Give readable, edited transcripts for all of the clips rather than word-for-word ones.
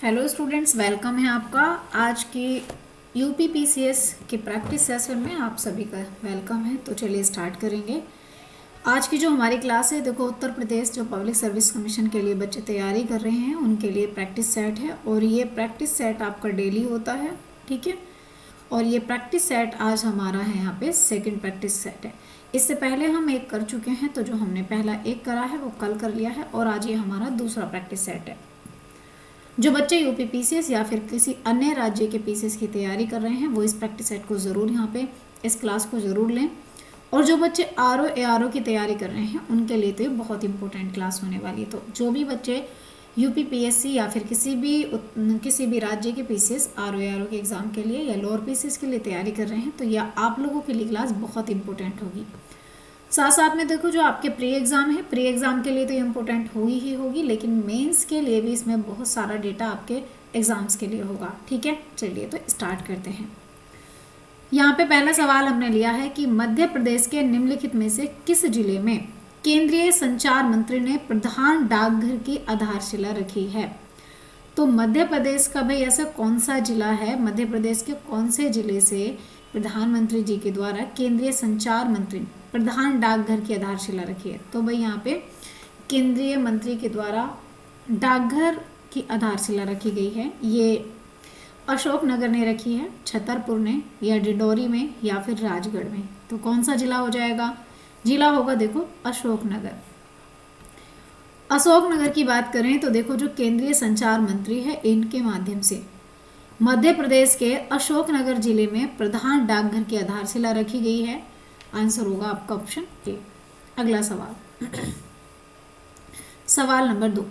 Hello students, welcome है आपका आज की यूपीपीसीएस के प्रैक्टिस सेशन में। आप सभी का वेलकम है। तो चलिए स्टार्ट करेंगे। आज की जो हमारी क्लास है, देखो उत्तर प्रदेश जो पब्लिक सर्विस कमीशन के लिए बच्चे तैयारी कर रहे हैं उनके लिए प्रैक्टिस सेट है और ये प्रैक्टिस सेट आपका डेली होता है, ठीक है। और ये प्रैक्टिस सेट आज हमारा है, यहाँ पे सेकंड प्रैक्टिस सेट है। इससे पहले हम एक कर चुके हैं, तो जो हमने पहला एक करा है वो कल कर लिया है और आज ये हमारा दूसरा प्रैक्टिस सेट है। जो बच्चे यूपी पीसीएस या फिर किसी अन्य राज्य के पीसीएस की तैयारी कर रहे हैं वो इस प्रैक्टिस सेट को ज़रूर यहाँ पे इस क्लास को ज़रूर लें। और जो बच्चे आरओ एआरओ की तैयारी कर रहे हैं उनके लिए तो ये बहुत इंपॉर्टेंट क्लास होने वाली है। तो जो भी बच्चे यूपी पीएससी या फिर किसी भी राज्य के पीसीएस आरओ एआरओ के एग्ज़ाम के लिए या लोअर पीसीएस के लिए तैयारी कर रहे हैं तो यह आप लोगों के लिए क्लास बहुत इंपॉर्टेंट होगी। साथ साथ में देखो जो आपके प्री एग्ज़ाम है, प्री एग्ज़ाम के लिए तो इम्पोर्टेंट होगी ही होगी, लेकिन मेंस के लिए भी इसमें बहुत सारा डेटा आपके एग्ज़ाम्स के लिए होगा, ठीक है। चलिए तो स्टार्ट करते हैं। यहाँ पे पहला सवाल हमने लिया है कि मध्य प्रदेश के निम्नलिखित में से किस जिले में केंद्रीय संचार मंत्री ने प्रधान डाकघर की आधारशिला रखी है। तो मध्य प्रदेश का भाई ऐसा कौन सा जिला है, मध्य प्रदेश के कौन से जिले से प्रधानमंत्री जी के द्वारा केंद्रीय संचार मंत्री प्रधान डाकघर की आधारशिला रखी है। तो भाई यहाँ पे केंद्रीय मंत्री के द्वारा डाकघर की आधारशिला रखी गई है। ये अशोकनगर ने रखी है, छतरपुर ने, या डिंडोरी में, या फिर राजगढ़ में। तो कौन सा जिला हो जाएगा? जिला होगा देखो अशोकनगर। अशोकनगर की बात करें तो देखो जो केंद्रीय संचार मंत्री है इनके माध्यम से मध्य प्रदेश के अशोकनगर जिले में प्रधान डाकघर की आधारशिला रखी गई है। आंसर होगा आपका ऑप्शन ए। अगला सवाल सवाल नंबर 2,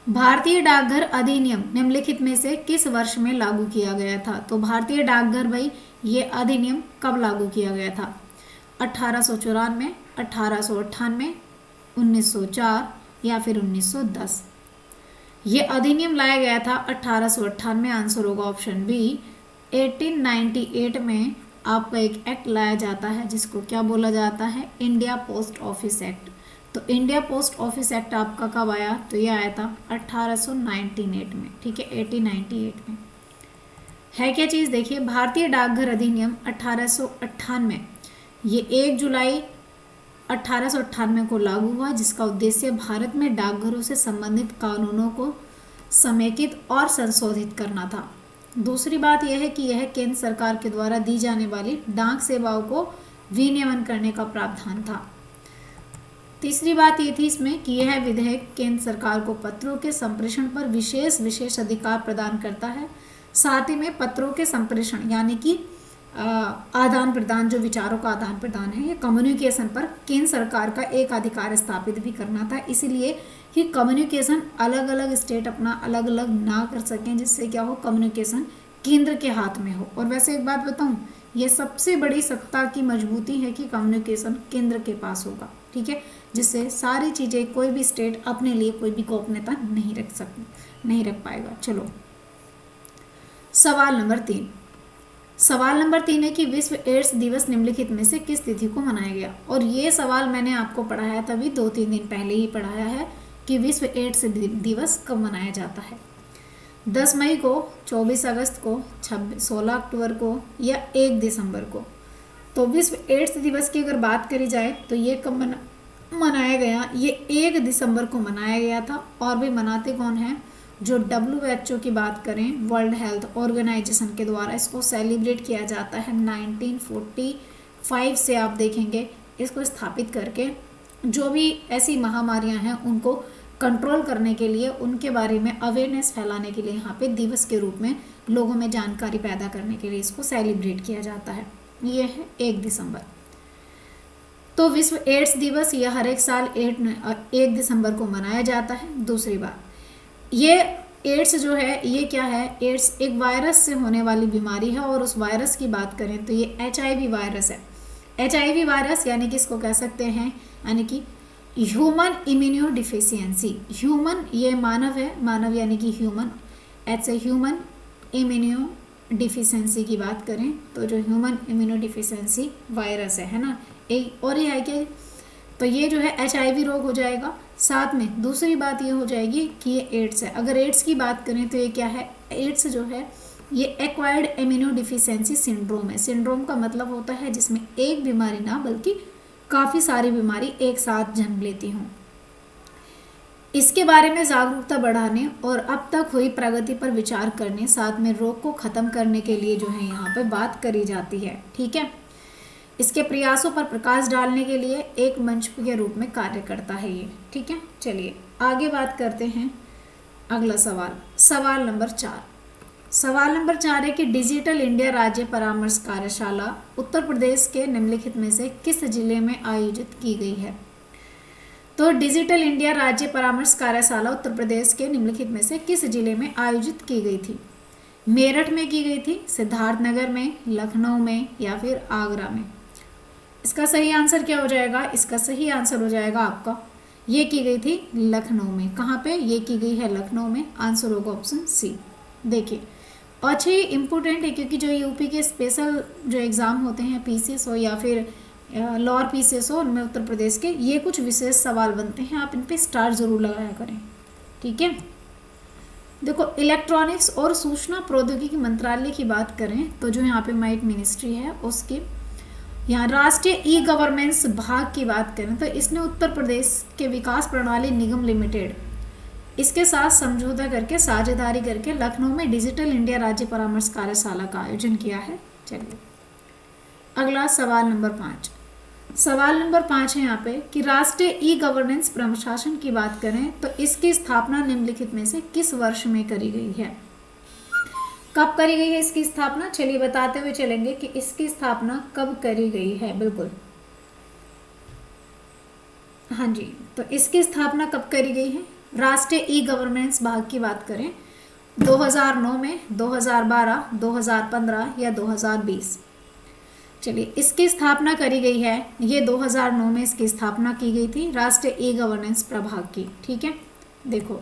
भारतीय डाकघर अधिनियम निम्नलिखित में से किस वर्ष में लागू किया गया था। तो भारतीय डाकघर भाई ये अधिनियम कब लागू किया गया था? 1894, 1898, 1904 या फिर 1910। ये अधिनियम लाया गया था 1898। आंसर होगा ऑप्शन बी। 1898 में आपका एक एक्ट लाया जाता है जिसको क्या बोला जाता है? India post office act. तो इंडिया पोस्ट ऑफिस एक्ट आपका कब आया? तो ये आया था 1898 में, ठीक है, 1898 में। है क्या चीज़? देखिए भारतीय डाकघर अधिनियम 1898 ये 1 जुलाई 1898 को लागू हुआ, जिसका उद्देश्य भारत में डाकघरों से संबंधित कानूनों को समेकित और संशोधित करना था। दूसरी बात यह है कि यह केंद्र सरकार के द्वारा दी जाने वाली डाक सेवाओं को विनियमन करने का प्रावधान था। तीसरी बात ये थी इसमें कि यह विधेयक केंद्र सरकार को पत्रों के संप्रेषण पर विशेष अधिकार प्रदान करता है। साथ ही में पत्रों के संप्रेषण यानी कि आदान प्रदान, जो विचारों का आदान प्रदान है, ये कम्युनिकेशन पर केंद्र सरकार का एक अधिकार स्थापित भी करना था, इसीलिए कि कम्युनिकेशन अलग अलग स्टेट अपना अलग अलग ना कर सकें, जिससे क्या हो, कम्युनिकेशन केंद्र के हाथ में हो। और वैसे एक बात बताऊं, ये सबसे बड़ी सत्ता की मजबूती है कि कम्युनिकेशन केंद्र के पास होगा, ठीक है, जिससे सारी चीज़ें कोई भी स्टेट अपने लिए कोई भी गोपनीयता नहीं रख पाएगा। चलो सवाल नंबर 3। सवाल नंबर 3 है कि विश्व एड्स दिवस निम्नलिखित में से किस तिथि को मनाया गया। और ये सवाल मैंने आपको पढ़ाया था अभी 2-3 दिन पहले ही पढ़ाया है कि विश्व एड्स दिवस कब मनाया जाता है। 10 मई को, 24 अगस्त को, 16 अक्टूबर को या 1 दिसंबर को। तो विश्व एड्स दिवस की अगर बात करी जाए तो ये कब मनाया गया? ये 1 दिसंबर को मनाया गया था। और भी मनाते कौन हैं? जो WHO की बात करें, वर्ल्ड हेल्थ ऑर्गेनाइजेशन के द्वारा इसको सेलिब्रेट किया जाता है 1945 से। आप देखेंगे इसको स्थापित करके जो भी ऐसी महामारियां हैं उनको कंट्रोल करने के लिए, उनके बारे में अवेयरनेस फैलाने के लिए यहाँ पे दिवस के रूप में लोगों में जानकारी पैदा करने के लिए इसको सेलिब्रेट किया जाता है। ये है 1 दिसंबर। तो विश्व एड्स दिवस यह हर एक साल 1 दिसंबर को मनाया जाता है। दूसरी बात, ये एड्स जो है ये क्या है? एड्स एक वायरस से होने वाली बीमारी है और उस वायरस की बात करें तो ये HIV वायरस है। HIV वायरस यानी कि इसको कह सकते हैं यानी कि ह्यूमन इम्यूनो डिफिशियंसी। ह्यूमन ये मानव है, मानव यानी कि ह्यूमन, ह्यूमन इम्यूनो डिफिशियंसी की बात करें तो जो ह्यूमन इम्यूनो डिफिशियंसी वायरस है ना। एक और ये है कि तो ये जो है HIV रोग हो जाएगा। साथ में दूसरी बात ये हो जाएगी कि ये एड्स है। अगर एड्स की बात करें तो ये क्या है, एड्स जो है ये एक्वायर्ड इम्यूनो डिफिशियंसी सिंड्रोम है। सिंड्रोम का मतलब होता है जिसमें एक बीमारी ना बल्कि काफ़ी सारी बीमारी एक साथ जन्म लेती हों। इसके बारे में जागरूकता बढ़ाने और अब तक हुई प्रगति पर विचार करने, साथ में रोग को ख़त्म करने के लिए जो है यहाँ पे बात करी जाती है। ठीक है, इसके प्रयासों पर प्रकाश डालने के लिए एक मंच के रूप में कार्य करता है ये। ठीक है, चलिए आगे बात करते हैं। अगला सवाल, सवाल नंबर 4। सवाल नंबर 4 है कि डिजिटल इंडिया राज्य परामर्श कार्यशाला उत्तर प्रदेश के निम्नलिखित में से किस जिले में आयोजित की गई है। तो डिजिटल इंडिया राज्य परामर्श कार्यशाला उत्तर प्रदेश के निम्नलिखित में से किस जिले में आयोजित की गई थी। मेरठ में की गई थी, सिद्धार्थनगर में, लखनऊ में या फिर आगरा में। इसका सही आंसर क्या हो जाएगा, इसका सही आंसर हो जाएगा आपका, ये की गई थी लखनऊ में। कहाँ पे, ये की गई है लखनऊ में। आंसर होगा ऑप्शन सी। देखिए अच्छा ये इम्पोर्टेंट है क्योंकि जो यूपी के स्पेशल जो एग्ज़ाम होते हैं, पीसीएस हो या फिर लोअर पीसीएस हो, उनमें उत्तर प्रदेश के ये कुछ विशेष सवाल बनते हैं, आप इन पे स्टार जरूर लगाया करें। ठीक है, देखो इलेक्ट्रॉनिक्स और सूचना प्रौद्योगिकी मंत्रालय की बात करें तो जो यहाँ पे माइट मिनिस्ट्री है उसके यहाँ राष्ट्रीय ई गवर्नेंस भाग की बात करें तो इसने उत्तर प्रदेश के विकास प्रणाली निगम लिमिटेड इसके साथ समझौता करके, साझेदारी करके लखनऊ में डिजिटल इंडिया राज्य परामर्श कार्यशाला का आयोजन किया है। चलिए अगला सवाल नंबर 5। सवाल नंबर 5 है यहाँ पे कि राष्ट्रीय ई गवर्नेंस प्रशासन की बात करें तो इसकी स्थापना निम्नलिखित में से किस वर्ष में करी गई है। कब करी गई है इसकी स्थापना, चलिए बताते हुए चलेंगे कि इसकी स्थापना कब करी गई है। बिल्कुल हाँ जी, तो इसकी स्थापना कब करी गई है। राष्ट्रीय ई गवर्नेंस भाग की बात करें 2009 में, 2012, 2015 या 2020। चलिए इसकी स्थापना करी गई है, ये 2009 में इसकी स्थापना की गई थी राष्ट्रीय ई गवर्नेंस प्रभाग की। ठीक है, देखो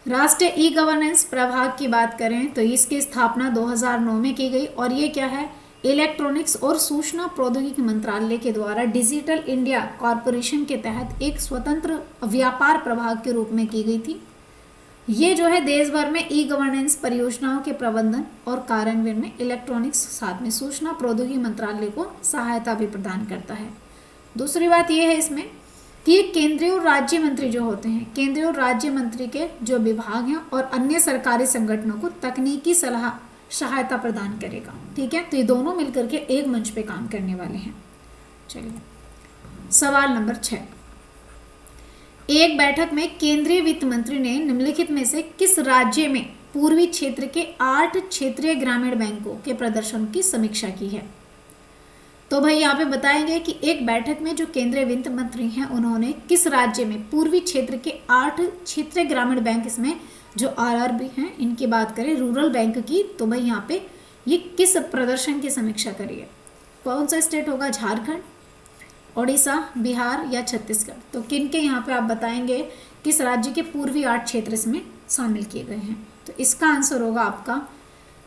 राष्ट्रीय ई गवर्नेंस प्रभाग की बात करें तो इसकी स्थापना 2009 में की गई और ये क्या है, इलेक्ट्रॉनिक्स और सूचना प्रौद्योगिकी मंत्रालय के द्वारा डिजिटल इंडिया कॉरपोरेशन के तहत एक स्वतंत्र व्यापार प्रभाग के रूप में की गई थी। ये जो है देश भर में ई गवर्नेंस परियोजनाओं के प्रबंधन और कार्यान्वयन में इलेक्ट्रॉनिक्स साथ में सूचना प्रौद्योगिकी मंत्रालय को सहायता भी प्रदान करता है। दूसरी बात यह है इसमें कि ये केंद्रीय और राज्य मंत्री जो होते हैं, केंद्रीय और राज्य मंत्री के जो विभाग हैं और अन्य सरकारी संगठनों को तकनीकी सहायता प्रदान करेगा। ठीक है, तो ये दोनों मिलकर के एक मंच पे काम करने वाले हैं। चलिए सवाल नंबर 6। एक बैठक में केंद्रीय वित्त मंत्री ने निम्नलिखित में से किस राज्य में पूर्वी क्षेत्र के 8 क्षेत्रीय ग्रामीण बैंकों के प्रदर्शन की समीक्षा की है। तो भाई यहाँ पे बताएंगे कि एक बैठक में जो केंद्रीय वित्त मंत्री हैं उन्होंने किस राज्य में पूर्वी क्षेत्र के 8 क्षेत्रीय ग्रामीण बैंक, इसमें जो आरआरबी हैं इनकी बात करें, रूरल बैंक की, तो भाई यहाँ पे ये किस प्रदर्शन की समीक्षा करी है। कौन सा स्टेट होगा, झारखंड, ओडिशा, बिहार या छत्तीसगढ़। तो किन के यहाँ पे आप बताएंगे किस राज्य के पूर्वी 8 क्षेत्र इसमें शामिल किए गए हैं। तो इसका आंसर होगा आपका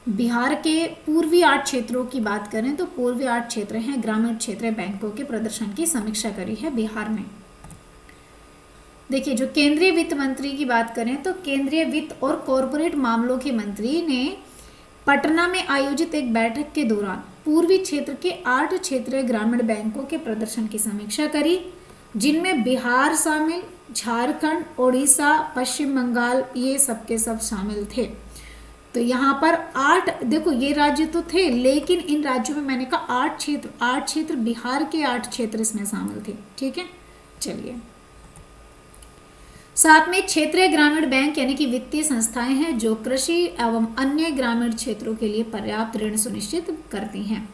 बिहार के पूर्वी 8 क्षेत्रों की बात करें तो पूर्वी 8 क्षेत्र हैं ग्रामीण क्षेत्रीय बैंकों के प्रदर्शन की समीक्षा करी है बिहार में। देखिए जो केंद्रीय वित्त मंत्री की बात करें तो केंद्रीय वित्त और कॉरपोरेट मामलों के मंत्री ने पटना में आयोजित एक बैठक के दौरान पूर्वी क्षेत्र के 8 क्षेत्रीय ग्रामीण बैंकों के प्रदर्शन की समीक्षा करी, जिनमें बिहार शामिल, झारखंड, ओडिशा, पश्चिम बंगाल ये सब के सब शामिल थे। तो यहाँ पर 8, देखो ये राज्य तो थे लेकिन इन राज्यों में मैंने कहा 8 क्षेत्र, बिहार के 8 क्षेत्र इसमें शामिल थे। ठीक है, चलिए साथ में क्षेत्रीय ग्रामीण बैंक यानी कि वित्तीय संस्थाएं हैं जो कृषि एवं अन्य ग्रामीण क्षेत्रों के लिए पर्याप्त ऋण सुनिश्चित करती हैं।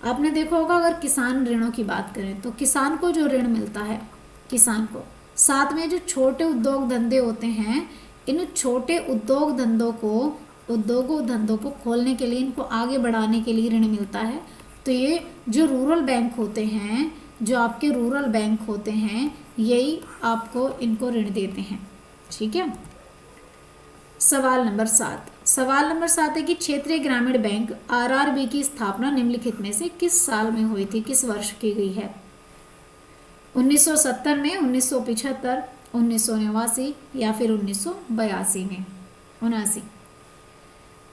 आपने देखा होगा अगर किसान ऋणों की बात करें तो किसान को जो ऋण मिलता है किसान को, साथ में जो छोटे उद्योग धंधे होते हैं, इन छोटे उद्योग धंधों को खोलने के लिए, इनको आगे बढ़ाने के लिए ऋण मिलता है। तो ये जो रूरल बैंक होते हैं, जो आपके रूरल बैंक होते हैं, यही आपको इनको ऋण देते हैं। ठीक है, सवाल नंबर 7 है कि क्षेत्रीय ग्रामीण बैंक आरआरबी की स्थापना निम्नलिखित में से किस साल में हुई थी, किस वर्ष की गई है। 1970 में, 1975, 1989 या फिर 1982 में, 79।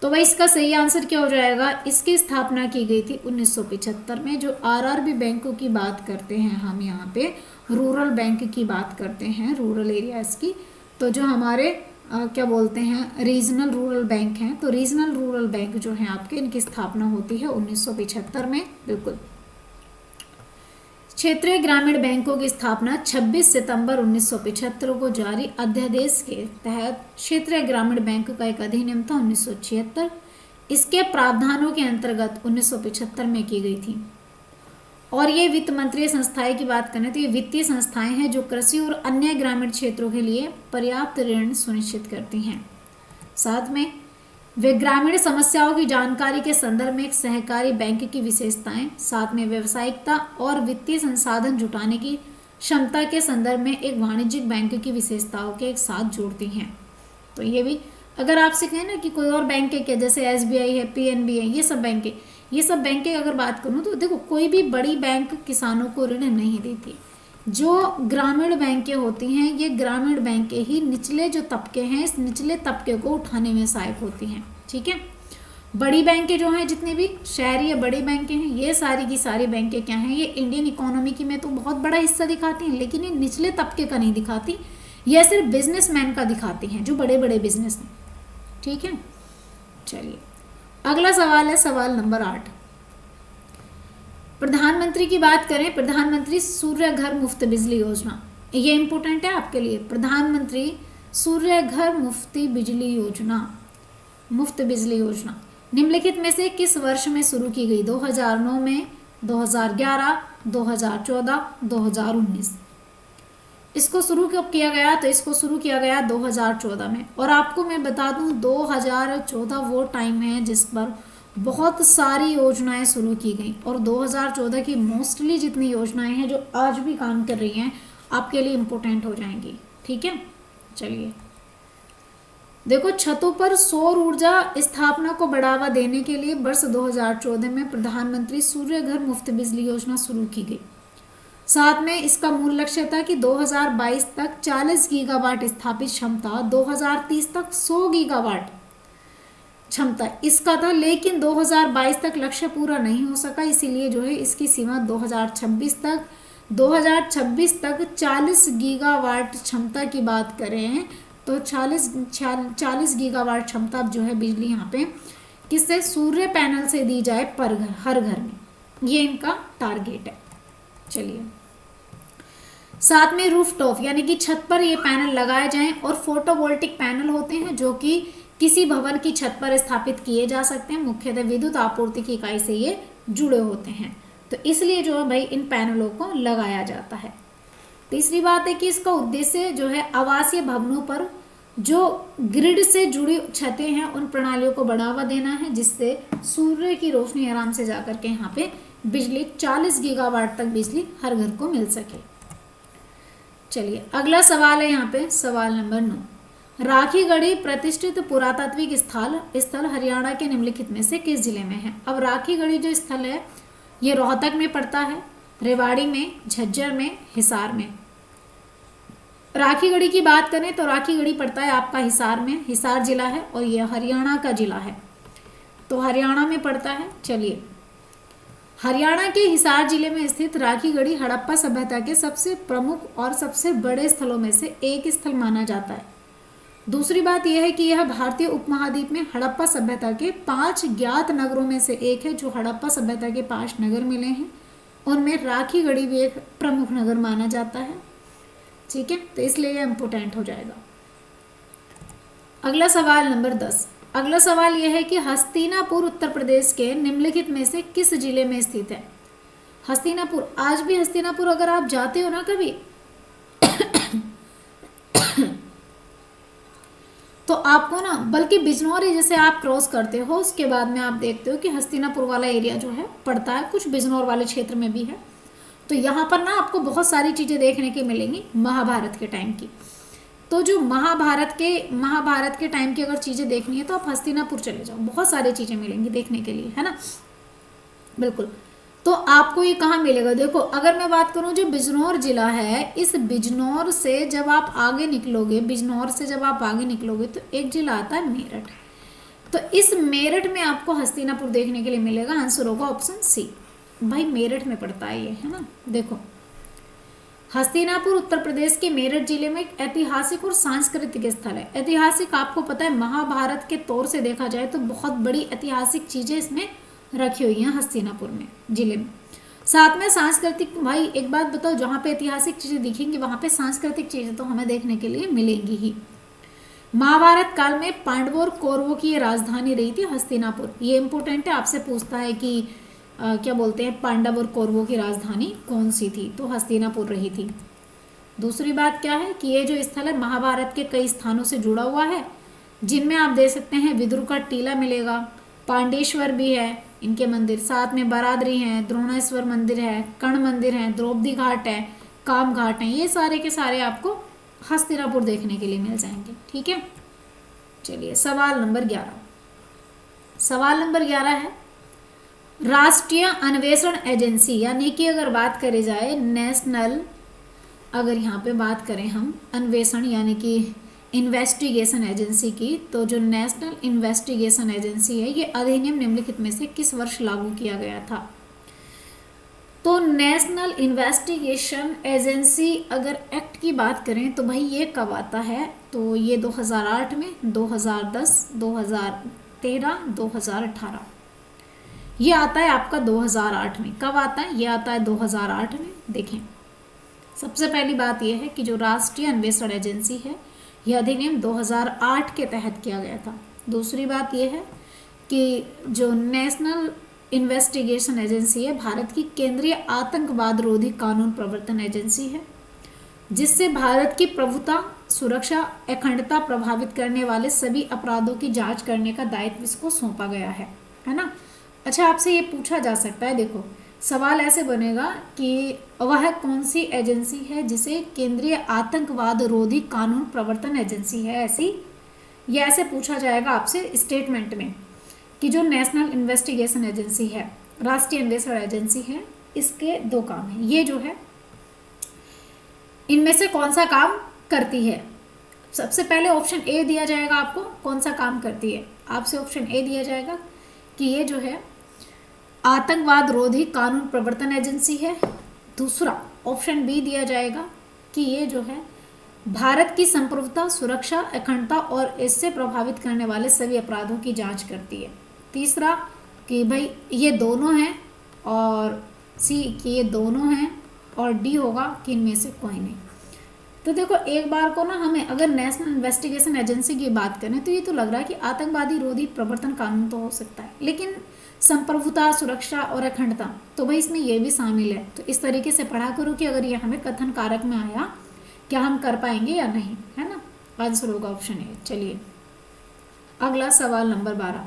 तो भाई इसका सही आंसर क्या हो जाएगा? इसकी स्थापना की गई थी 1975 में। जो आरआरबी बैंकों की बात करते हैं हम यहाँ पे, रूरल बैंक की बात करते हैं, रूरल एरियाज़ की। तो जो हमारे क्या बोलते हैं, रीजनल रूरल बैंक हैं, तो रीजनल रूरल बैंक जो हैं आपके, इनकी स्थापना होती है 1975 में। बिल्कुल। क्षेत्रीय ग्रामीण बैंकों की स्थापना 26 सितंबर 1975 को जारी अध्यादेश के तहत क्षेत्रीय ग्रामीण बैंक का एक अधिनियम था 1976। इसके प्रावधानों के अंतर्गत 1975 में की गई थी। और ये वित्त मंत्रीय संस्थाएं की बात करें तो ये वित्तीय संस्थाएं हैं जो कृषि और अन्य ग्रामीण क्षेत्रों के लिए पर्याप्त ऋण सुनिश्चित करती हैं। साथ में वे ग्रामीण समस्याओं की जानकारी के संदर्भ में एक सहकारी बैंक की विशेषताएं, साथ में व्यावसायिकता और वित्तीय संसाधन जुटाने की क्षमता के संदर्भ में एक वाणिज्यिक बैंक की विशेषताओं के एक साथ जोड़ती हैं। तो ये भी, अगर आपसे कहें ना कि कोई और बैंक है क्या, जैसे एसबीआई है, पीएनबी है, ये सब बैंक अगर बात करूँ तो देखो, कोई भी बड़ी बैंक किसानों को ऋण नहीं देती। जो ग्रामीण बैंकें होती हैं, ये ग्रामीण बैंकें ही निचले जो तबके हैं, इस निचले तबके को उठाने में सहायक होती हैं। ठीक है। बड़ी बैंकें जो हैं, जितनी भी शहरी या बड़ी बैंकें हैं, ये सारी की सारी बैंकें क्या हैं, ये इंडियन इकोनॉमी की में तो बहुत बड़ा हिस्सा दिखाती हैं, लेकिन ये निचले तबके का नहीं दिखाती, यह सिर्फ बिजनेसमैन का दिखाती हैं, जो बड़े बड़े बिजनेस हैं। ठीक है। चलिए अगला सवाल है सवाल नंबर 8। प्रधानमंत्री की बात करें, प्रधानमंत्री सूर्य घर मुफ्त बिजली योजना, ये इंपॉर्टेंट है आपके लिए। प्रधानमंत्री सूर्य घर मुफ्त बिजली योजना, मुफ्त बिजली योजना निम्नलिखित में से किस वर्ष में शुरू की गई? 2009 में, 2011, 2014, 2019। इसको शुरू कब किया गया? तो इसको शुरू किया गया 2014 में। और आपको मैं बता दूं, 2014 वो टाइम है जिस पर बहुत सारी योजनाएं शुरू की गई, और 2014 की मोस्टली जितनी योजनाएं हैं जो आज भी काम कर रही हैं, आपके लिए इम्पोर्टेंट हो जाएंगी। ठीक है। चलिए देखो, छतों पर सौर ऊर्जा स्थापना को बढ़ावा देने के लिए वर्ष 2014 में प्रधानमंत्री सूर्य घर मुफ्त बिजली योजना शुरू की गई। साथ में इसका मूल लक्ष्य था कि 2022 तक 40 गीगावाट स्थापित क्षमता, 2030 तक 100 गीगावाट क्षमता इसका था, लेकिन 2022 तक लक्ष्य पूरा नहीं हो सका, इसीलिए जो है इसकी सीमा 2026 तक 40 गीगावाट क्षमता की बात करें तो 40 गीगावाट क्षमता जो है बिजली यहाँ पे किससे? सूर्य पैनल से दी जाए पर घर, हर घर में, ये इनका टारगेट है। चलिए, साथ में रूफटॉप यानी कि छत पर ये पैनल लगाए जाएं, और फोटोवोल्टिक पैनल होते हैं जो कि किसी भवन की छत पर स्थापित किए जा सकते हैं, मुख्यतः विद्युत आपूर्ति की इकाई से ये जुड़े होते हैं, तो इसलिए जो है भाई इन पैनलों को लगाया जाता है। तीसरी बात है कि इसका उद्देश्य जो है आवासीय भवनों पर जो ग्रिड से जुड़ी छतें हैं उन प्रणालियों को बढ़ावा देना है, जिससे सूर्य की रोशनी आराम से जाकर के यहाँ पे बिजली 40 गीगावाट तक बिजली हर घर को मिल सके। चलिए अगला सवाल है यहाँ पे सवाल नंबर 9। राखीगढ़ी प्रतिष्ठित पुरातात्विक स्थल हरियाणा के निम्नलिखित में से किस जिले में है? अब राखीगढ़ी जो स्थल है ये रोहतक में पड़ता है, रेवाड़ी में, झज्जर में, हिसार में। राखीगढ़ी की बात करें तो राखीगढ़ी पड़ता है आपका हिसार में, हिसार जिला है और यह हरियाणा का जिला है, तो हरियाणा में पड़ता है। चलिए, हरियाणा के हिसार जिले में स्थित राखीगढ़ी हड़प्पा सभ्यता के सबसे प्रमुख और सबसे बड़े स्थलों में से एक स्थल माना जाता है। दूसरी बात यह है कि यह भारतीय उपमहाद्वीप में हड़प्पा सभ्यता के 5 ज्ञात नगरों में से एक है। जो हड़प्पा सभ्यता के 5 नगर मिले हैं उनमें राखीगढ़ी भी एक प्रमुख नगर माना जाता है। ठीक है, तो इसलिए यह इंपोर्टेंट हो जाएगा। अगला सवाल नंबर 10। अगला सवाल यह है कि हस्तिनापुर उत्तर प्रदेश के निम्नलिखित में से किस जिले में स्थित है? हस्तिनापुर, आज भी हस्तिनापुर अगर आप जाते हो ना कभी तो आपको ना, बल्कि बिजनौर जैसे आप क्रॉस करते हो उसके बाद में आप देखते हो कि हस्तिनापुर वाला एरिया जो है पड़ता है, कुछ बिजनौर वाले क्षेत्र में भी है। तो यहाँ पर ना आपको बहुत सारी चीज़ें देखने की मिलेंगी महाभारत के टाइम की। तो जो महाभारत के टाइम की अगर चीज़ें देखनी है तो आप हस्तिनापुर चले जाओ, बहुत सारी चीज़ें मिलेंगी देखने के लिए, है ना। बिल्कुल। तो आपको ये कहाँ मिलेगा? देखो अगर मैं बात करूँ जो बिजनौर जिला है, इस बिजनौर से जब आप आगे निकलोगे, बिजनौर से जब आप आगे निकलोगे तो एक जिला आता है मेरठ। तो इस मेरठ में आपको हस्तिनापुर देखने के लिए मिलेगा। आंसर होगा ऑप्शन सी। भाई मेरठ में पड़ता है ये, है ना। देखो हस्तिनापुर उत्तर प्रदेश के मेरठ जिले में एक ऐतिहासिक और सांस्कृतिक स्थल है। ऐतिहासिक आपको पता है महाभारत के तौर से देखा जाए तो बहुत बड़ी ऐतिहासिक चीजें इसमें रखी हुई हैं हस्तिनापुर में जिले में। साथ में सांस्कृतिक, भाई एक बात बताओ, जहाँ पे ऐतिहासिक चीजें दिखेंगी वहां पे सांस्कृतिक चीजें तो हमें देखने के लिए मिलेंगी ही। महाभारत काल में पांडवों और कौरवों की ये राजधानी रही थी हस्तिनापुर। ये इंपॉर्टेंट है, आपसे पूछता है कि क्या बोलते हैं पांडव और कौरवों की राजधानी कौन सी थी, तो हस्तिनापुर रही थी। दूसरी बात क्या है कि ये जो स्थल है महाभारत के कई स्थानों से जुड़ा हुआ है, जिनमें आप देख सकते हैं विदुर का टीला मिलेगा, पांडेश्वर भी है इनके मंदिर, साथ में बरादरी है, द्रोणेश्वर मंदिर है, कर्ण मंदिर है, द्रौपदी घाट है, काम घाट है। ये सारे के सारे आपको हस्तिनापुर देखने के लिए मिल जाएंगे। ठीक है, चलिए सवाल नंबर 11। सवाल नंबर 11 है राष्ट्रीय अन्वेषण एजेंसी, यानी कि अगर बात करी जाए नेशनल, अगर यहाँ पे बात करें हम अन्वेषण यानी कि इन्वेस्टिगेशन एजेंसी की, तो जो नेशनल इन्वेस्टिगेशन एजेंसी है ये अधिनियम निम्नलिखित में से किस वर्ष लागू किया गया था? तो नेशनल इन्वेस्टिगेशन एजेंसी अगर एक्ट की बात करें तो भाई ये कब आता है? तो ये 2008 में, 2010, 2013, 2018 ये आता है आपका 2008 में। कब आता है? ये आता है 2008 में। देखें सबसे पहली बात यह है कि जो राष्ट्रीय अन्वेषण एजेंसी है यह अधिनियम 2008 के तहत किया गया था। दूसरी बात यह है कि जो नेशनल इन्वेस्टिगेशन एजेंसी है भारत की केंद्रीय आतंकवाद रोधी कानून प्रवर्तन एजेंसी है, जिससे भारत की प्रभुता, सुरक्षा, अखंडता प्रभावित करने वाले सभी अपराधों की जांच करने का दायित्व इसको सौंपा गया है ना। अच्छा आपसे ये पूछा जा सकता है, देखो सवाल ऐसे बनेगा कि वह कौन सी एजेंसी है जिसे केंद्रीय आतंकवाद रोधी कानून प्रवर्तन एजेंसी है, ऐसी ये ऐसे पूछा जाएगा आपसे स्टेटमेंट में कि जो नेशनल इन्वेस्टिगेशन एजेंसी है, राष्ट्रीय अन्वेषण एजेंसी है, इसके दो काम हैं। ये जो है इनमें से कौन सा काम करती है? सबसे पहले ऑप्शन ए दिया जाएगा आपको, कौन सा काम करती है? आपसे ऑप्शन ए दिया जाएगा कि ये जो है आतंकवाद रोधी कानून प्रवर्तन एजेंसी है। दूसरा ऑप्शन बी दिया जाएगा कि ये जो है भारत की संप्रभुता, सुरक्षा, अखंडता और इससे प्रभावित करने वाले सभी अपराधों की जांच करती है। तीसरा कि भाई ये दोनों हैं, और सी कि ये दोनों हैं, और डी होगा कि इनमें से कोई नहीं। तो देखो एक बार को ना हमें अगर नेशनल इन्वेस्टिगेशन एजेंसी की बात करें तो ये तो लग रहा है कि आतंकवादी रोधी प्रवर्तन कानून तो हो सकता है, लेकिन संप्रभुता, सुरक्षा और अखंडता तो भाई इसमें ये भी शामिल है। तो इस तरीके से पढ़ा करो कि अगर ये हमें कथन कारक में आया क्या हम कर पाएंगे या नहीं, है ना। आंसर होगा ऑप्शन ए। चलिए अगला सवाल नंबर 12।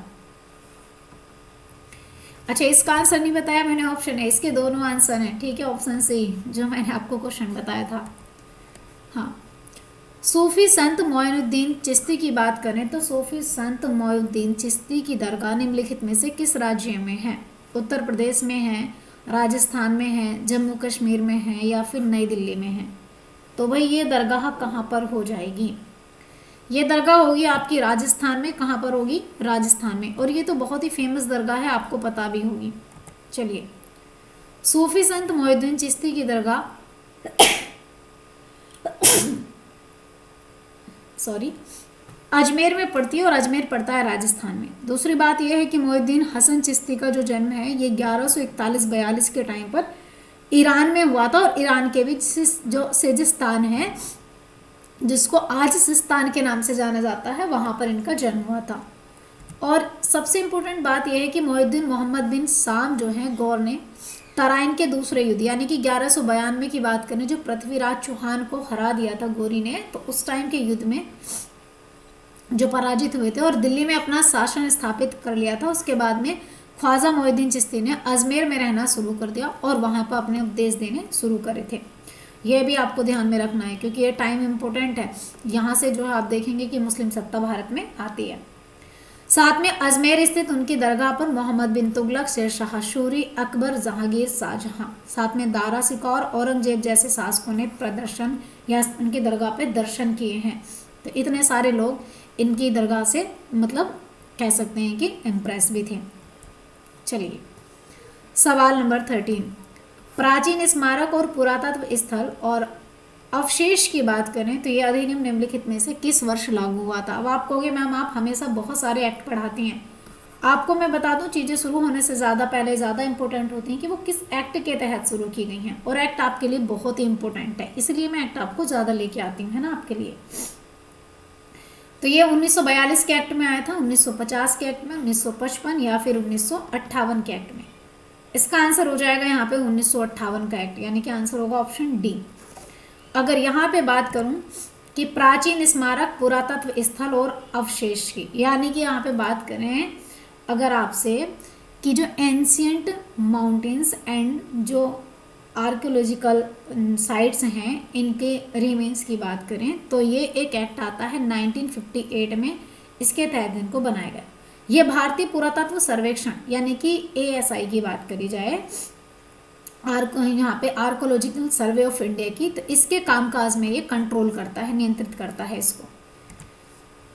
अच्छा इसका आंसर नहीं बताया मैंने, ऑप्शन ए, इसके दोनों आंसर हैं। ठीक है, ऑप्शन सी जो मैंने आपको क्वेश्चन बताया था। हाँ, सूफी संत मोइनुद्दीन चिश्ती की बात करें तो सूफी संत मोइनुद्दीन चिश्ती की दरगाह निम्नलिखित में से किस राज्य में है? उत्तर प्रदेश में है, राजस्थान में है, जम्मू कश्मीर में है, या फिर नई दिल्ली में है? तो भाई ये दरगाह कहाँ पर हो जाएगी? ये दरगाह होगी आपकी राजस्थान में। कहाँ पर होगी? राजस्थान में। और ये तो बहुत ही फेमस दरगाह है, आपको पता भी होगी। चलिए सूफी संत मोइनुद्दीन चिश्ती की दरगाह सॉरी अजमेर में पड़ती है, और अजमेर पड़ता है राजस्थान में। दूसरी बात यह है कि मोइनुद्दीन हसन चिश्ती का जो जन्म है ये 1141-42 के टाइम पर ईरान में हुआ था, और ईरान के बीच जो सिजिस्तान है जिसको आज सिस्तान के नाम से जाना जाता है, वहाँ पर इनका जन्म हुआ था। और सबसे इम्पोर्टेंट बात यह है कि मोइनुद्दीन मोहम्मद बिन साम जो है गौर ने तराइन के दूसरे युद्ध यानी कि 1192 की बात करें, जो पृथ्वीराज चौहान को हरा दिया था गोरी ने, तो उस टाइम के युद्ध में जो पराजित हुए थे और दिल्ली में अपना शासन स्थापित कर लिया था, उसके बाद में ख्वाजा मोइनुद्दीन चिश्ती ने अजमेर में रहना शुरू कर दिया और वहाँ पर अपने उपदेश देने शुरू करे थे। यह भी आपको ध्यान में रखना है क्योंकि ये टाइम इम्पोर्टेंट है। यहाँ से जो है आप देखेंगे कि मुस्लिम सत्ता भारत में आती है। साथ में अजमेर स्थित उनकी दरगाह पर मोहम्मद बिन तुगलक, शेरशाह सूरी, अकबर, जहांगीर, शाहजहां, साथ में दारा सिकौर, औरंगजेब जैसे शासकों ने प्रदर्शन या उनकी दरगाह पे दर्शन किए हैं। तो इतने सारे लोग इनकी दरगाह से मतलब कह सकते हैं कि इम्प्रेस भी थे। चलिए सवाल नंबर 13, प्राचीन स्मारक और पुरातत्व स्थल और अवशेष की बात करें तो ये अधिनियम निम्नलिखित में से किस वर्ष लागू हुआ था। अब आप कहोगे मैम आप हमेशा बहुत सारे एक्ट पढ़ाती हैं, आपको मैं बता दूं चीज़ें शुरू होने से ज़्यादा पहले ज़्यादा इंपॉर्टेंट होती हैं कि वो किस एक्ट के तहत शुरू की गई हैं, और एक्ट आपके लिए बहुत ही इंपॉर्टेंट है, इसलिए मैं एक्ट आपको ज़्यादा लेके आती हूँ, है ना, आपके लिए। तो ये 1942 के एक्ट में आया था, 1950 के एक्ट में, 1955 या फिर 1958 के एक्ट में। इसका आंसर हो जाएगा यहाँ पे 1958 का एक्ट, यानी कि आंसर होगा ऑप्शन डी। अगर यहाँ पे बात करूँ कि प्राचीन स्मारक, पुरातत्व स्थल और अवशेष की, यानी कि यहाँ पे बात करें अगर आपसे कि जो एंशियंट माउंटेन्स एंड जो आर्कियोलॉजिकल साइट्स हैं इनके रिमेन्स की बात करें तो ये एक एक्ट आता है 1958 में, इसके तहत इनको बनाया गया। ये भारतीय पुरातत्व सर्वेक्षण यानी कि ASI की बात करी जाए, यहाँ पे आर्कोलॉजिकल सर्वे ऑफ इंडिया की, तो इसके कामकाज में ये कंट्रोल करता है, नियंत्रित करता है इसको।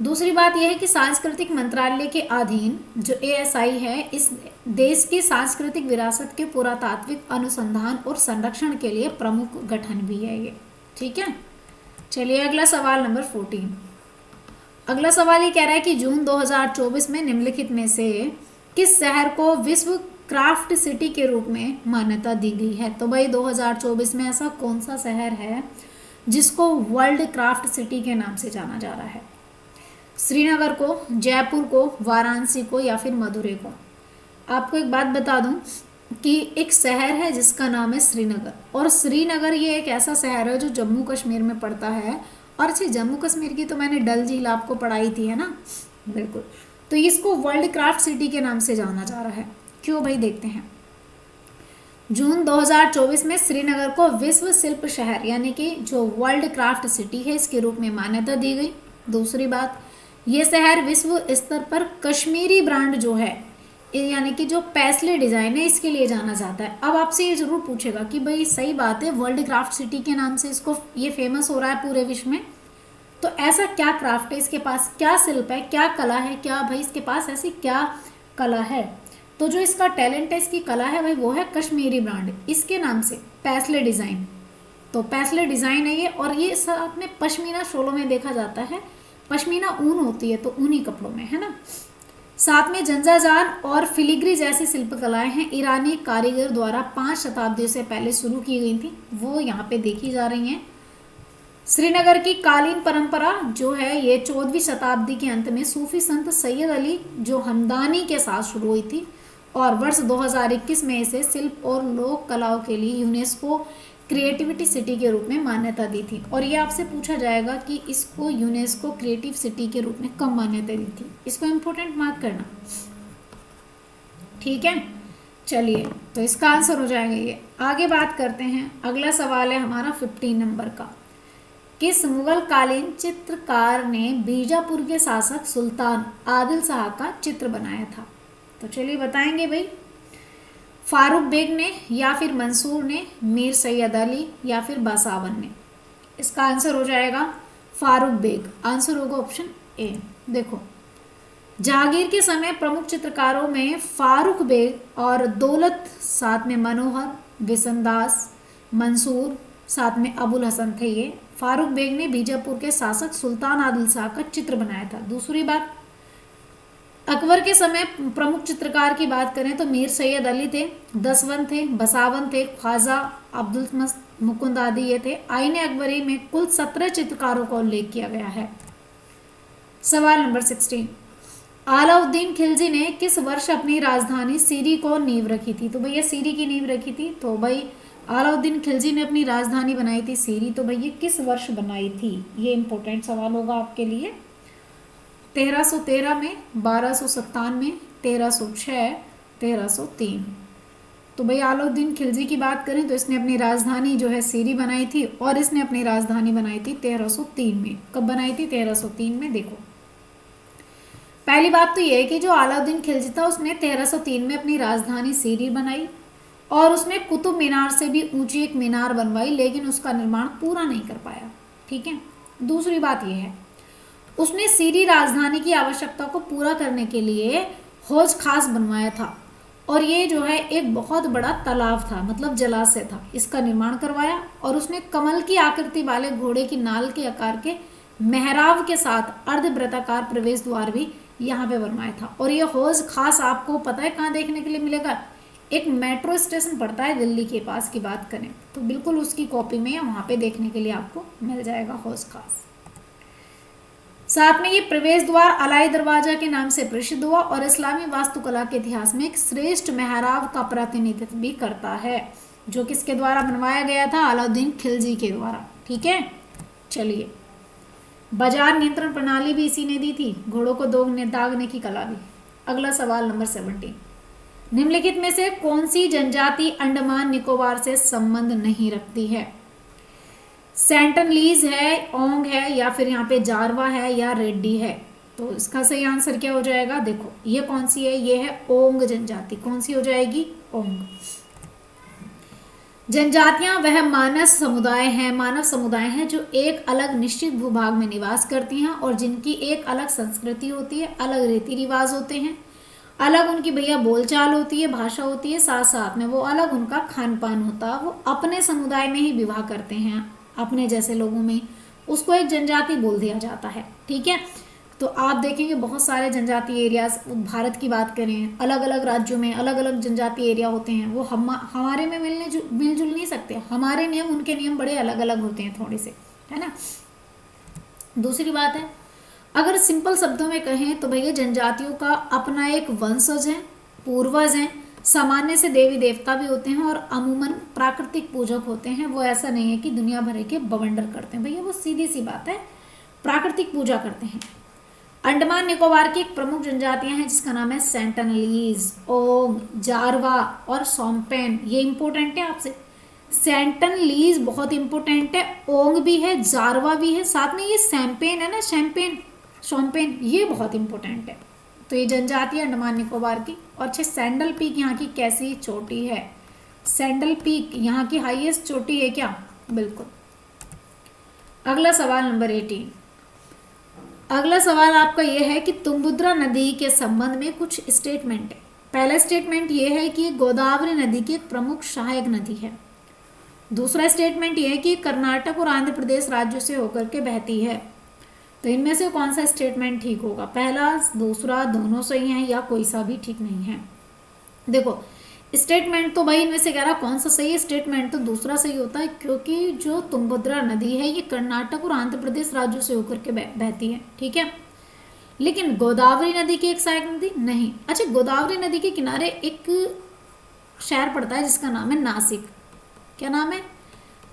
दूसरी बात यह है कि सांस्कृतिक मंत्रालय के अधीन जो ASI है इस देश की सांस्कृतिक विरासत के पुरातात्विक अनुसंधान और संरक्षण के लिए प्रमुख गठन भी है ये, ठीक है। चलिए अगला सवाल नंबर 14। अगला सवाल ये कह रहा है कि जून 2024 में निम्नलिखित में से किस शहर को विश्व क्राफ्ट सिटी के रूप में मान्यता दी गई है। तो भाई 2024 में ऐसा कौन सा शहर है जिसको वर्ल्ड क्राफ्ट सिटी के नाम से जाना जा रहा है। श्रीनगर को, जयपुर को, वाराणसी को या फिर मदुरै को। आपको एक बात बता दूं कि एक शहर है जिसका नाम है श्रीनगर, और श्रीनगर ये एक ऐसा शहर है जो जम्मू कश्मीर में पड़ता है। और अच्छी जम्मू कश्मीर की तो मैंने डल झील आपको पढ़ाई थी, है ना, बिल्कुल। तो इसको वर्ल्ड क्राफ्ट सिटी के नाम से जाना जा रहा है, क्यों भाई देखते हैं। जून 2024 में श्रीनगर को विश्व शिल्प शहर यानी कि जो वर्ल्ड क्राफ्ट सिटी है इसके रूप में मान्यता दी गई। दूसरी बात, ये शहर विश्व स्तर पर कश्मीरी ब्रांड जो है यानी कि जो पैसले डिजाइन है इसके लिए जाना जाता है। अब आपसे ये जरूर पूछेगा कि भाई सही बात है वर्ल्ड क्राफ्ट सिटी के नाम से इसको ये फेमस हो रहा है पूरे विश्व में, तो ऐसा क्या क्राफ्ट है, इसके पास क्या शिल्प है, क्या कला है, क्या भाई इसके पास ऐसी क्या कला है। तो जो इसका टैलेंट है, इसकी कला है भाई वो है कश्मीरी ब्रांड, इसके नाम से पैसले डिज़ाइन। तो पैसले डिज़ाइन है ये, और ये साथ में पश्मीना शॉलों में देखा जाता है, पश्मीना ऊन होती है तो ऊनी कपड़ों में, है ना। साथ में जंजाजान और फिलिग्री जैसी शिल्पकलाएं हैं ईरानी कारीगर द्वारा 5 शताब्दी से पहले शुरू की गई थी, वो यहाँ पे देखी जा रही हैं। श्रीनगर की कालीन परंपरा जो है ये 14वीं शताब्दी के अंत में सूफी संत सैयद अली जो हमदानी के साथ शुरू हुई थी, और वर्ष 2021 में इसे शिल्प और लोक कलाओं के लिए यूनेस्को क्रिएटिविटी सिटी के रूप में मान्यता दी थी। और ये आपसे पूछा जाएगा कि इसको यूनेस्को क्रिएटिव सिटी के रूप में कब मान्यता दी थी, इसको इम्पोर्टेंट मार्क करना, ठीक है। चलिए तो इसका आंसर हो जाएगा ये। आगे बात करते हैं, अगला सवाल है हमारा 15 नंबर का। किस मुगल कालीन चित्रकार ने बीजापुर के शासक सुल्तान आदिल शाह का चित्र बनाया था। तो चलिए बताएंगे भाई, फारूक बेग ने या फिर मंसूर ने, मीर सैयद अली या फिर बासावन ने। इसका आंसर हो जाएगा फारूक बेग, आंसर होगा ऑप्शन ए। देखो जहांगीर के समय प्रमुख चित्रकारों में फारूक बेग और दौलत, साथ में मनोहर, बिसनदास, मंसूर, साथ में अबुल हसन थे ये। फारूक बेग ने बीजापुर के शासक सुल्तान आदिल शाह का चित्र बनाया था। दूसरी बात, अकबर के समय प्रमुख चित्रकार की बात करें तो मीर सैयद अली थे, दसवन थे, बसावन थे, ख्वाजा अब्दुल मुकुंद आदि ये थे। आईने अकबरी में कुल 17 चित्रकारों का उल्लेख किया गया है। सवाल नंबर 16, अलाउद्दीन खिलजी ने किस वर्ष अपनी राजधानी सीरी को नींव रखी थी। तो भैया सीरी की नींव रखी थी, तो भाई अलाउद्दीन खिलजी ने अपनी राजधानी बनाई थी सीरी, तो भैया किस वर्ष बनाई थी, ये इंपॉर्टेंट सवाल होगा आपके लिए। 1313 में, 1297, 1306, 1303। तो भाई अलाउद्दीन खिलजी की बात करें तो इसने अपनी राजधानी जो है सीरी बनाई थी, और इसने अपनी राजधानी बनाई थी 1303 में। कब बनाई थी, 1303 में। देखो पहली बात तो ये है कि जो अलाउद्दीन खिलजी था उसने 1303 में अपनी राजधानी सीरी बनाई और उसने कुतुब मीनार से भी ऊंची एक मीनार बनवाई, लेकिन उसका निर्माण पूरा नहीं कर पाया। ठीक है। दूसरी बात यह है, उसने सीरी राजधानी की आवश्यकता को पूरा करने के लिए हौज खास बनवाया था, और ये जो है एक बहुत बड़ा तालाब था, मतलब जलाशय था, इसका निर्माण करवाया। और उसने कमल की आकृति वाले घोड़े की नाल के आकार के मेहराब के साथ अर्धवृत्ताकार प्रवेश द्वार भी यहाँ पे बनवाया था। और ये हौज खास आपको पता है कहाँ देखने के लिए मिलेगा? एक मेट्रो स्टेशन पड़ता है दिल्ली के पास की बात करें तो बिल्कुल उसकी कॉपी में वहाँ पे देखने के लिए आपको मिल जाएगा हौज खास। साथ में ये प्रवेश द्वार अलाई दरवाजा के नाम से प्रसिद्ध हुआ और इस्लामी वास्तुकला के इतिहास में एक श्रेष्ठ मेहराब का प्रतिनिधित्व भी करता है, जो किसके द्वारा बनवाया गया था? अलाउद्दीन खिलजी के द्वारा। ठीक है। चलिए, बाजार नियंत्रण प्रणाली भी इसी ने दी थी, घोड़ों को दागने की कला भी। अगला सवाल नंबर 17, निम्नलिखित में से कौन सी जनजाति अंडमान निकोबार से संबंध नहीं रखती है? सेंटनलीज है, ओंग है, या फिर यहाँ पे जारवा है, या रेड्डी है? तो इसका सही आंसर क्या हो जाएगा? देखो ये कौन सी है? ये है ओंग जनजाति। कौन सी हो जाएगी? ओंग। जनजातियां वह मानव समुदाय हैं जो एक अलग निश्चित भूभाग में निवास करती हैं और जिनकी एक अलग संस्कृति होती है, अलग रीति रिवाज होते हैं, अलग उनकी भैया बोलचाल होती है, भाषा होती है, साथ साथ में वो अलग उनका खान पान होता है। वो अपने समुदाय में ही विवाह करते हैं, अपने जैसे लोगों में, उसको एक जनजाति बोल दिया जाता है। ठीक है। तो आप देखेंगे बहुत सारे जनजाति एरियाज, भारत की बात करें, अलग अलग राज्यों में अलग अलग जनजाति एरिया होते हैं, वो हमारे में मिलजुल नहीं सकते। हमारे नियम उनके नियम बड़े अलग अलग होते हैं थोड़े से, है ना। दूसरी बात है, अगर सिंपल शब्दों में कहें तो भैया जनजातियों का अपना एक वंशज है, पूर्वज हैं, सामान्य से देवी देवता भी होते हैं और अमूमन प्राकृतिक पूजक होते हैं। वो ऐसा नहीं है कि दुनिया भर के बवंडर करते हैं, भैया वो सीधी सी बात है, प्राकृतिक पूजा करते हैं। अंडमान निकोबार की एक प्रमुख जनजातियां हैं जिसका नाम है सेंटनलीज, ओंग, जारवा और सोम्पेन। ये इंपॉर्टेंट है आपसे, सेंटनलीज बहुत इंपॉर्टेंट है, ओंग भी है, जारवा भी है, साथ में ये सैम्पेन है ना, सोम्पेन, ये बहुत इंपॉर्टेंट है। तो ये जनजाति है अंडमान निकोबार की। और अच्छे, सैंडल पीक यहाँ की कैसी चोटी है? सैंडल पीक यहाँ की हाईएस्ट चोटी है क्या? बिल्कुल। अगला सवाल नंबर 18, अगला सवाल आपका यह है कि तुंगभद्रा नदी के संबंध में कुछ स्टेटमेंट है। पहला स्टेटमेंट यह है कि गोदावरी नदी की एक प्रमुख सहायक नदी है। दूसरा स्टेटमेंट यह है कि कर्नाटक और आंध्र प्रदेश राज्यों से होकर के बहती है। तो इनमें से कौन सा स्टेटमेंट ठीक होगा? पहला, दूसरा, दोनों सही हैं, या कोई सा भी ठीक नहीं है? देखो स्टेटमेंट तो भाई इनमें से कह रहा कौन सा सही है? स्टेटमेंट तो दूसरा सही होता है, क्योंकि जो तुंगभद्रा नदी है ये कर्नाटक और आंध्र प्रदेश राज्यों से होकर के बहती है। ठीक है। लेकिन गोदावरी नदी की एक सहायक नदी नहीं। अच्छा, गोदावरी नदी के किनारे एक शहर पड़ता है जिसका नाम है नासिक। क्या नाम है?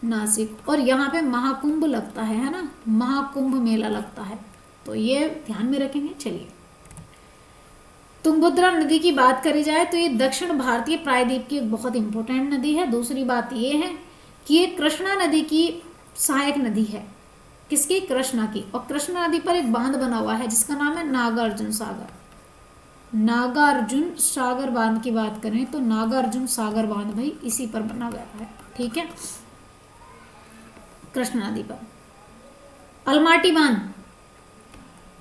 नासिक। और यहाँ पे महाकुंभ लगता है ना, महाकुंभ मेला लगता है, तो ये ध्यान में रखेंगे। चलिए, तुंगभद्रा नदी की बात करी जाए तो ये दक्षिण भारतीय प्रायद्वीप की एक बहुत इंपॉर्टेंट नदी है। दूसरी बात ये है कि ये कृष्णा नदी की सहायक नदी है। किसकी? कृष्णा की। और कृष्णा नदी पर एक बांध बना हुआ है जिसका नाम है नागार्जुन सागर। नागार्जुन सागर बांध की बात करें तो नागार्जुन सागर बांध भाई इसी पर बना गया है। ठीक है, कृष्णा नदी पर। अलमाटी बांध,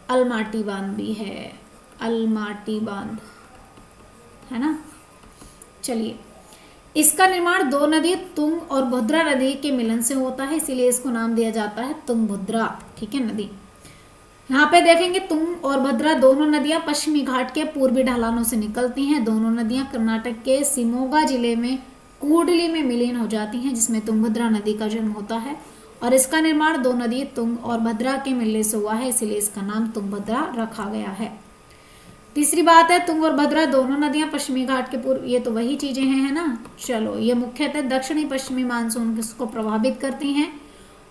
अलमाटी बांध भी है, अलमाटी बांध है ना। चलिए, इसका निर्माण दो नदी तुंग और भद्रा नदी के मिलन से होता है, इसीलिए इसको नाम दिया जाता है तुंगभद्रा। ठीक है, नदी। यहाँ पे देखेंगे तुंग और भद्रा दोनों नदियां पश्चिमी घाट के पूर्वी ढलानों से निकलती हैं। दोनों नदियां कर्नाटक के शिमोगा जिले में कूडली में विलीन हो जाती हैं, जिसमें तुंगभद्रा नदी का जन्म होता है। और इसका निर्माण दो नदी तुंग और भद्रा के मिलने से हुआ है, इसलिए इसका नाम तुंगभद्रा रखा गया है। तीसरी बात है, तुंग और भद्रा दोनों नदियां पश्चिमी घाट के पूर्व, ये तो वही चीजें हैं, है ना। चलो, ये मुख्यतः दक्षिणी पश्चिमी मानसून को प्रभावित करती हैं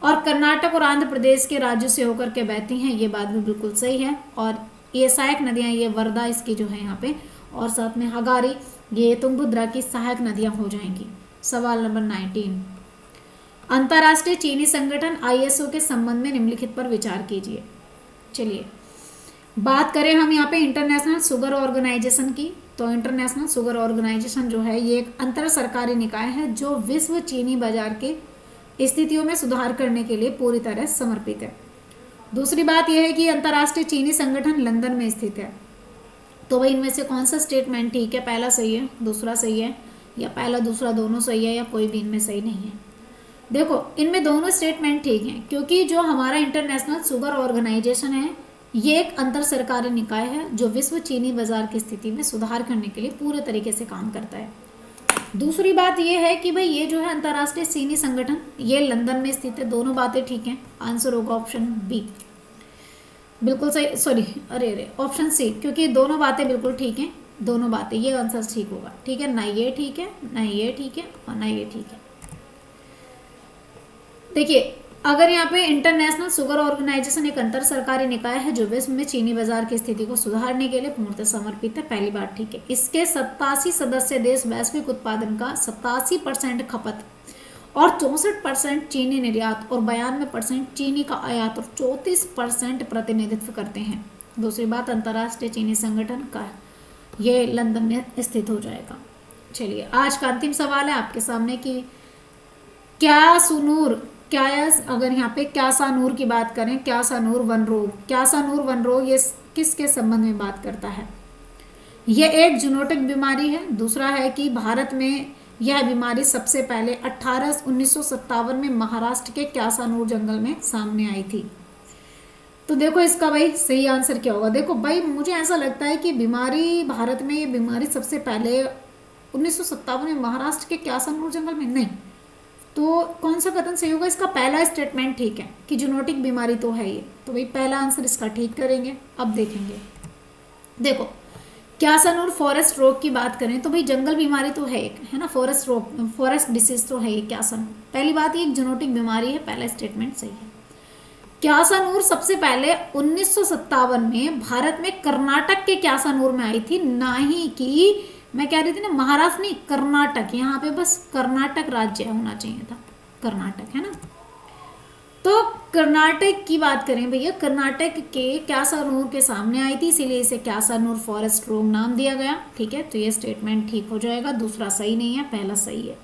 और कर्नाटक और आंध्र प्रदेश के राज्यों से होकर के बहती हैं। ये बात भी बिल्कुल सही है। और ये सहायक नदियां, ये वर्धा इसकी जो है यहाँ पे, और साथ में हगारी, ये तुंगभद्रा की सहायक नदियां हो जाएंगी। सवाल नंबर 19, अंतर्राष्ट्रीय चीनी संगठन ISO के संबंध में निम्नलिखित पर विचार कीजिए। चलिए, बात करें हम यहाँ पे इंटरनेशनल शुगर ऑर्गेनाइजेशन की, तो इंटरनेशनल शुगर ऑर्गेनाइजेशन जो है ये एक अंतर सरकारी निकाय है जो विश्व चीनी बाजार के स्थितियों में सुधार करने के लिए पूरी तरह समर्पित है। दूसरी बात यह है कि अंतर्राष्ट्रीय चीनी संगठन लंदन में स्थित है। तो भाई इनमें से कौन सा स्टेटमेंट ठीक है? पहला सही है, दूसरा सही है, या पहला दूसरा दोनों सही है, या कोई भी इनमें सही नहीं है? देखो इनमें दोनों स्टेटमेंट ठीक हैं, क्योंकि जो हमारा इंटरनेशनल शुगर ऑर्गेनाइजेशन है ये एक अंतर सरकारी निकाय है जो विश्व चीनी बाजार की स्थिति में सुधार करने के लिए पूरे तरीके से काम करता है। दूसरी बात ये है कि भाई ये जो है अंतर्राष्ट्रीय चीनी संगठन ये लंदन में स्थित है। दोनों बातें ठीक हैं, आंसर होगा ऑप्शन बी, बिल्कुल सही, सॉरी अरे ऑप्शन सी, क्योंकि दोनों बातें बिल्कुल ठीक हैं, दोनों बातें, ये आंसर ठीक होगा। ठीक है, ना ये ठीक है, ना ये ठीक है, और ना ये ठीक है। देखिए अगर यहाँ पे इंटरनेशनल शुगर ऑर्गेनाइजेशन एक अंतर सरकारी निकाय है जो विश्व में चीनी बाजार की स्थिति को सुधारने के लिए पूर्णतः समर्पित है, पहली बात ठीक है। इसके 87 सदस्य देश वैश्विक उत्पादन का 87% खपत और 64% चीनी निर्यात और 92% चीनी का आयात और 34% प्रतिनिधित्व करते हैं। दूसरी बात अंतर्राष्ट्रीय चीनी संगठन का ये लंदन में स्थित हो जाएगा। चलिए आज का अंतिम सवाल है आपके सामने कि क्यासानूर, क्या अगर यहाँ पे क्यासानूर की बात करें, क्यासानूर वन रोग, क्यासानूर वन रोग ये किसके संबंध में बात करता है? ये एक जूनोटिक बीमारी है। दूसरा है कि भारत में यह बीमारी सबसे पहले 1957 में महाराष्ट्र के क्यासानूर जंगल में सामने आई थी। तो देखो इसका भाई सही आंसर क्या होगा? देखो भाई मुझे ऐसा लगता है कि बीमारी भारत में, ये बीमारी सबसे पहले 1957 में महाराष्ट्र के क्यासानूर जंगल में नहीं, तो कौन सा कथन सही होगा? इसका पहला स्टेटमेंट ठीक है कि जूनोटिक बीमारी तो है ये, तो भाई पहला आंसर इसका ठीक करेंगे। अब देखेंगे, देखो क्यासानूर फॉरेस्ट रोग की बात करें तो भाई जंगल बीमारी तो है एक, है ना, फॉरेस्ट रोग, फॉरेस्ट डिसीज तो है ये क्यासानूर। पहली बात ये एक जूनोटिक बीमारी है, पहला स्टेटमेंट सही है। क्यासानूर सबसे पहले 1957 में भारत में कर्नाटक के क्यासानूर में आई थी, ना ही कि मैं कह रही थी ना महाराष्ट्र नहीं, कर्नाटक, यहाँ पे बस कर्नाटक राज्य होना चाहिए था, कर्नाटक, है ना। तो कर्नाटक की बात करें भैया, कर्नाटक के क्यासानूर के सामने आई थी, इसीलिए इसे क्यासानूर फॉरेस्ट रोग नाम दिया गया। ठीक है, तो ये स्टेटमेंट ठीक हो जाएगा। दूसरा सही नहीं है, पहला सही है।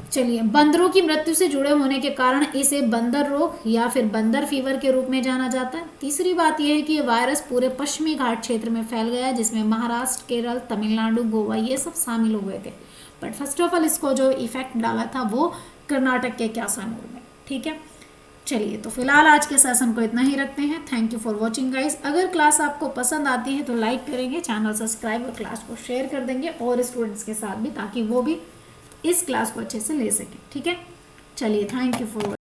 चलिए बंदरों की मृत्यु से जुड़े होने के कारण इसे बंदर रोग या फिर बंदर फीवर के रूप में जाना जाता है। तीसरी बात यह है कि ये वायरस पूरे पश्चिमी घाट क्षेत्र में फैल गया है, जिसमें महाराष्ट्र, केरल, तमिलनाडु, गोवा ये सब शामिल हो गए थे। बट फर्स्ट ऑफ ऑल इसको जो इफेक्ट डाला था वो कर्नाटक के क्यासानूर में। ठीक है, चलिए तो फिलहाल आज के सेशन को इतना ही रखते हैं। Thank you for watching guys. अगर क्लास आपको पसंद आती है तो लाइक करेंगे, चैनल सब्सक्राइब और क्लास को शेयर कर देंगे और स्टूडेंट्स के साथ भी, ताकि वो भी इस क्लास को अच्छे से ले सके। ठीक है, चलिए थैंक यू फॉर